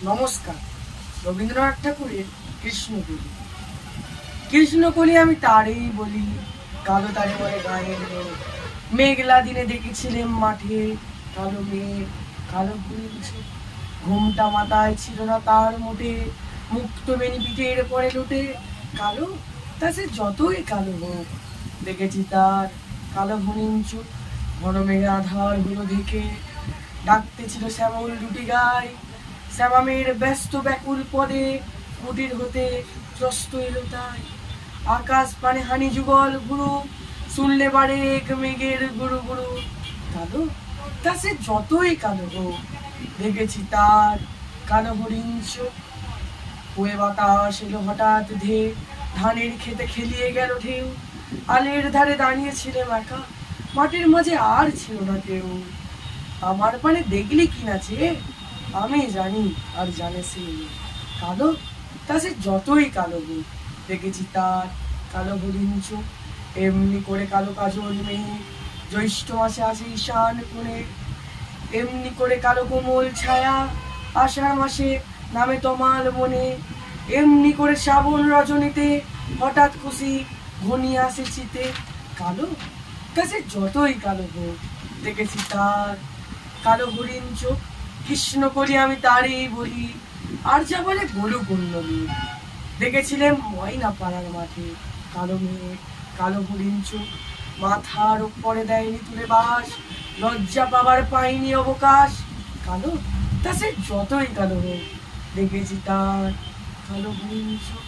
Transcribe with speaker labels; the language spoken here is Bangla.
Speaker 1: নমস্কার। রবীন্দ্রনাথ ঠাকুরের কৃষ্ণকলি। কৃষ্ণকলি আমি তারেই বলি, কালো তারে বলে গায়ের মেয়ে। মেঘলা দিনে দেখেছিলেম মাঠে, কালো মেঘ, কালো হরিণ চোখ। ঘুমটা মাথায় ছিল না তার মোটে, মুক্ত বেনি পিঠের পরে লুটে। কালো, তা সে যতই কালো হোক, দেখেছি তার কালো হরিণ চোখ। ঘন মেঘে আধার হলো দেখে, ডাকতে ছিল শ্যামল দুটি গায়। শ্যামামের ব্যস্ত ব্যাকুল পদে, কুটির হতে ত্রস্ত এলো তাই। আকাশ পানে হানি যুগল গুরু, শুনলে বাড়ে এক মেঘের গুরু গুরু। কালো, তা সে যতই কালো হোক, দেখেছি তার কালো হরিণ চোখ। কুয়ে বাতাস এলো হঠাৎ ধেয়ে, ধানের খেতে খেলিয়ে গেল ঢেউ। আলের ধারে দাঁড়িয়েছিলেম একা, মাটির মাঝে আর ছিল না কেউ। আমার পানে দেখলি কি নাচে, আমি জানি আর জানে সে। কালো, তা সে যতই কালো হোক, দেখেছি তার কালো হরিণ চোখ। এমনি করে কালো কাজল মেয়ে, জ্যৈষ্ঠ মাসে আসে ঈশান কোণে। এমনি করে কালো কোমল ছায়া, আষাঢ় মাসে নামে তমাল বনে। এমনি করে শ্রাবণ রজনীতে, হঠাৎ খুশি ঘনিয়ে আসে চিতে। কালো, তা সে যতই কালো হোক, দেখেছি তার কালো হরিণ চোখ। কৃষ্ণ করি আমি তারই বলি, আর যা বলে বলুক অন্য লোক। দেখেছিলেন ময়না পাড়ার মাঠে, কালো মেয়ে, কালো হরিণ চোখ। মাথার উপরে দেয়নি তুলে বাস, লজ্জা পাবার পাইনি অবকাশ। কালো, তা সে যতই কালো হোক, দেখেছি তার কালো হরিণ চোখ।